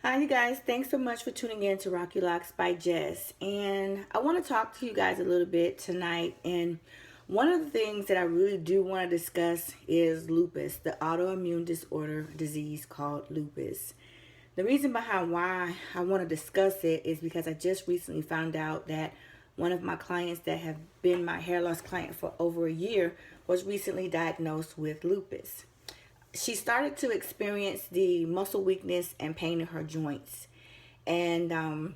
Hi, you guys. Thanks so much for tuning in to Rocky Locks by Jess. And I want to talk to you guys a little bit tonight. And one of the things that I really do want to discuss is lupus, the autoimmune disorder disease called lupus. The reason behind why I want to discuss it is because I just recently found out that one of my clients that have been my hair loss client for over a year was recently diagnosed with lupus. She started to experience the muscle weakness and pain in her joints and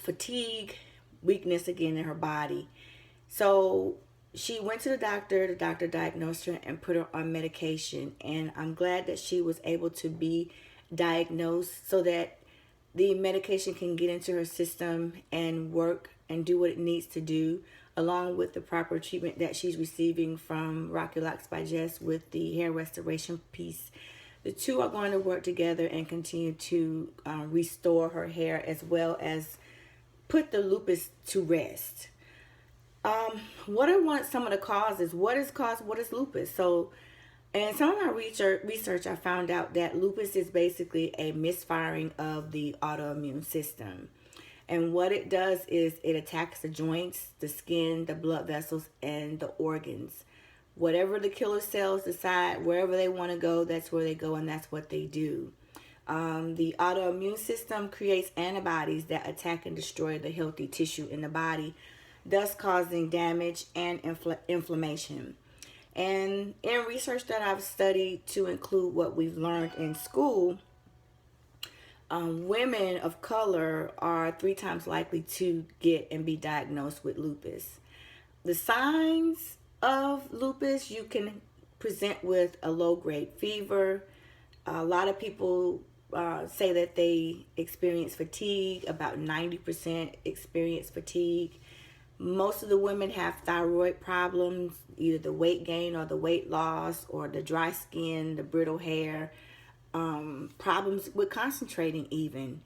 fatigue, weakness again in her body. So she went to the doctor. The doctor diagnosed her and put her on medication. And I'm glad that she was able to be diagnosed so that the medication can get into her system and work and do what it needs to do, along with the proper treatment that she's receiving from Rocky Locks by Jess with the hair restoration piece. The two are going to work together and continue to restore her hair as well as put the lupus to rest. What are some of the causes? What is lupus? So, in some of my research, I found out that lupus is basically a misfiring of the autoimmune system. And what it does is it attacks the joints, the skin, the blood vessels, and the organs. Whatever the killer cells decide, wherever they want to go, that's where they go, and that's what they do. The autoimmune system creates antibodies that attack and destroy the healthy tissue in the body, thus causing damage and inflammation. And in research that I've studied to include what we've learned in school, women of color are 3 times likely to get and be diagnosed with lupus. The signs of lupus, you can present with a low-grade fever. A lot of people say that they experience fatigue. About 90% experience fatigue. Most of the women have thyroid problems, either the weight gain or the weight loss, or the dry skin, the brittle hair, problems with concentrating even.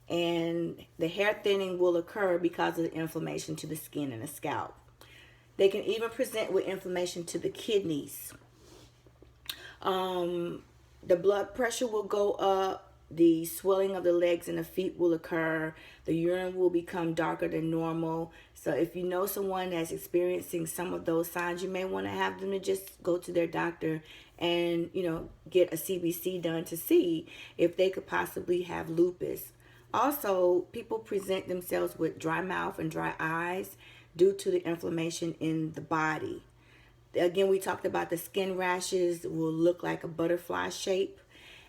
And the hair thinning will occur because of the inflammation to the skin and the scalp. They can even present with inflammation to the kidneys. The blood pressure will go up. The swelling of the legs and the feet will occur. The urine will become darker than normal. So if you know someone that's experiencing some of those signs, you may want to have them to just go to their doctor and, get a CBC done to see if they could possibly have lupus. Also, people present themselves with dry mouth and dry eyes due to the inflammation in the body. Again, we talked about the skin rashes will look like a butterfly shape.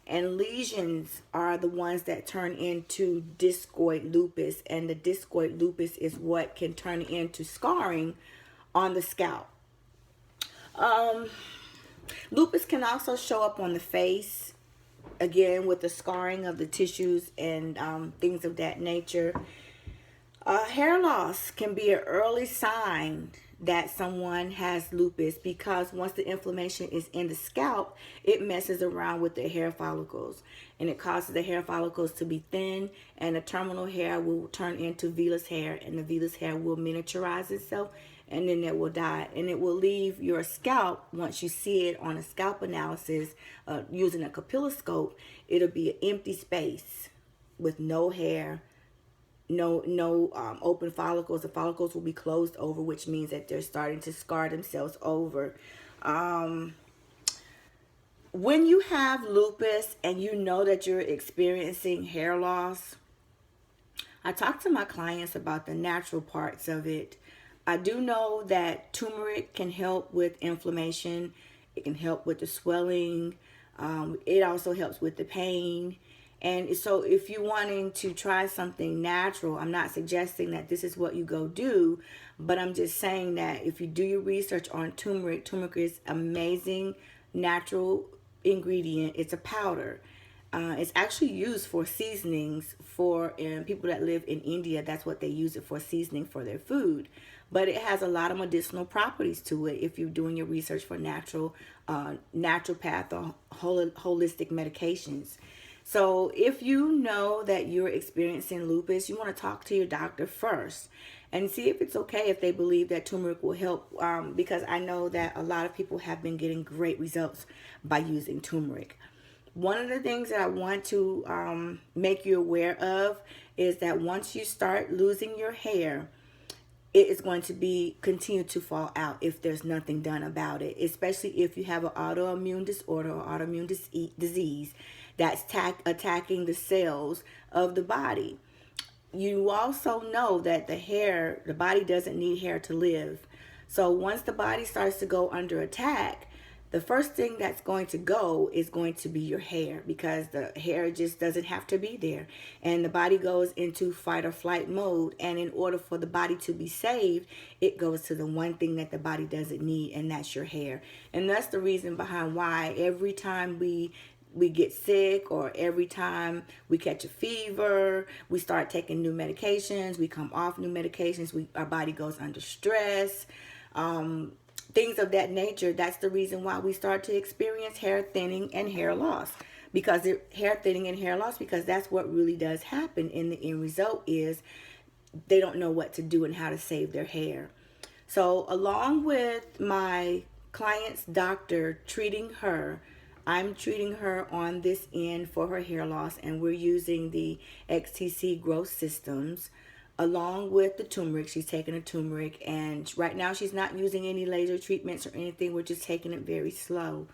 And lesions are the ones that turn into discoid lupus. And the discoid lupus is what can turn into scarring on the scalp. Lupus can also show up on the face, again, with the scarring of the tissues and things of that nature. Hair loss can be an early sign that someone has lupus because once the inflammation is in the scalp, it messes around with the hair follicles and it causes the hair follicles to be thin, and the terminal hair will turn into vellus hair, and the vellus hair will miniaturize itself, and then it will die, and it will leave your scalp. Once you see it on a scalp analysis using a capilloscope, it'll be an empty space with no hair, no open follicles. The follicles will be closed over, which means that they're starting to scar themselves over. When you have lupus and you know that you're experiencing hair loss, I talk to my clients about the natural parts of it. I do know that turmeric can help with inflammation. It can help with the swelling. It also helps with the pain. And so if you're wanting to try something natural, I'm not suggesting that this is what you go do, but I'm just saying that if you do your research on turmeric, turmeric is amazing natural ingredient. It's a powder. It's actually used for seasonings for people that live in India. That's what they use it for, seasoning for their food. But it has a lot of medicinal properties to it if you're doing your research for naturopath or holistic medications. So if you know that you're experiencing lupus, you want to talk to your doctor first and see if it's okay if they believe that turmeric will help, because I know that a lot of people have been getting great results by using turmeric. one of the things that I want to make you aware of is that once you start losing your hair, it is going to be continue to fall out if there's nothing done about it, especially if you have an autoimmune disorder or autoimmune disease that's attacking the cells of the body. You also know that the body doesn't need hair to live. So once the body starts to go under attack, the first thing that's going to go is going to be your hair, because the hair just doesn't have to be there. And the body goes into fight or flight mode. And in order for the body to be saved, it goes to the one thing that the body doesn't need, and that's your hair. And that's the reason behind why every time we get sick, or every time we catch a fever, we start taking new medications, we come off new medications, our body goes under stress, things of that nature. That's the reason why we start to experience hair thinning and hair loss, because hair thinning and hair loss, because that's what really does happen. In the end result is they don't know what to do and how to save their hair. So along with my client's doctor treating her, I'm treating her on this end for her hair loss, and we're using the XTC growth systems along with the turmeric. She's taking a turmeric, and right now she's not using any laser treatments or anything. We're just taking it very slow,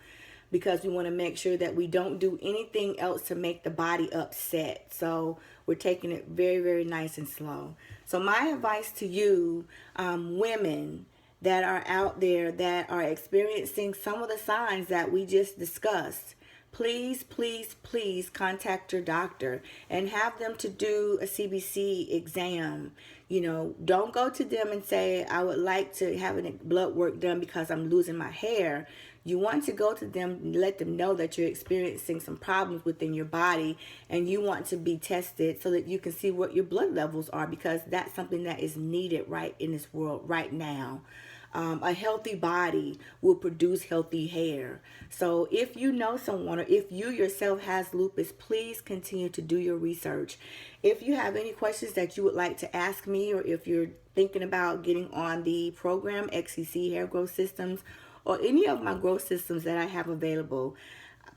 because we want to make sure that we don't do anything else to make the body upset. So we're taking it very, very nice and slow. So my advice to you, women that are out there that are experiencing some of the signs that we just discussed, please, please, please contact your doctor and have them to do a CBC exam. You know, don't go to them and say, I would like to have a blood work done because I'm losing my hair. You want to go to them and let them know that you're experiencing some problems within your body, and you want to be tested so that you can see what your blood levels are, because that's something that is needed right in this world right now. A healthy body will produce healthy hair. So if you know someone, or if you yourself has lupus, please continue to do your research. If you have any questions that you would like to ask me, or if you're thinking about getting on the program XCC Hair Growth Systems, or any of my growth systems that I have available,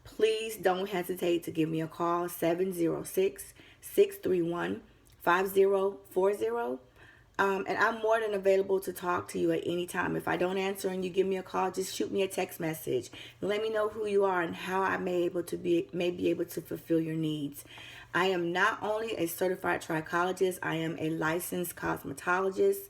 please don't hesitate to give me a call, 706-631-5040. And I'm more than available to talk to you at any time. If I don't answer and you give me a call, just shoot me a text message and let me know who you are and how I may be able to fulfill your needs. I am not only a certified trichologist, I am a licensed cosmetologist,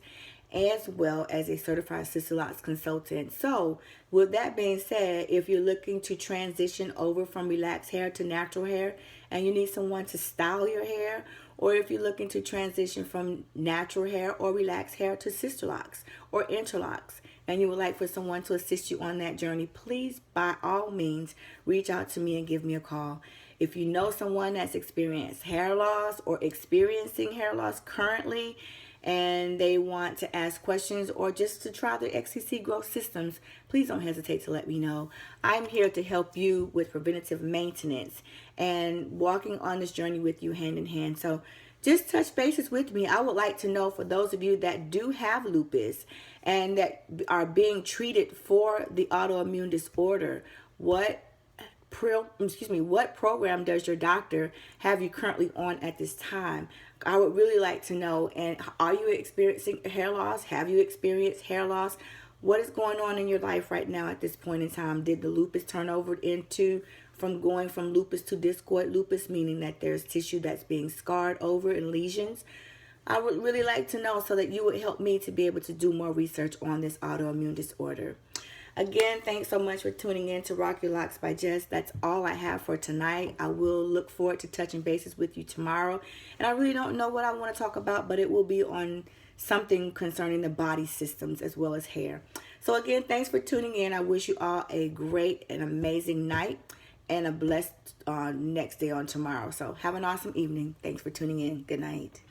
as well as a certified sister locks consultant. So with that being said, if you're looking to transition over from relaxed hair to natural hair, and you need someone to style your hair, or if you're looking to transition from natural hair or relaxed hair to sister locks or interlocks, and you would like for someone to assist you on that journey, please, by all means, reach out to me and give me a call. If you know someone that's experienced hair loss or experiencing hair loss currently, and they want to ask questions or just to try the XCC growth systems, please don't hesitate to let me know. I'm here to help you with preventative maintenance and walking on this journey with you hand in hand. So just touch bases with me. I would like to know, for those of you that do have lupus and that are being treated for the autoimmune disorder, what program does your doctor have you currently on at this time? I would really like to know. And are you experiencing hair loss? Have you experienced hair loss? What is going on in your life right now at this point in time? Did the lupus turn over from going from lupus to discoid lupus, meaning that there's tissue that's being scarred over and lesions? I would really like to know, so that you would help me to be able to do more research on this autoimmune disorder. Again, thanks so much for tuning in to Rock Your Locks by Jess. That's all I have for tonight. I will look forward to touching bases with you tomorrow. And I really don't know what I want to talk about, but it will be on something concerning the body systems as well as hair. So again, thanks for tuning in. I wish you all a great and amazing night and a blessed next day on tomorrow. So have an awesome evening. Thanks for tuning in. Good night.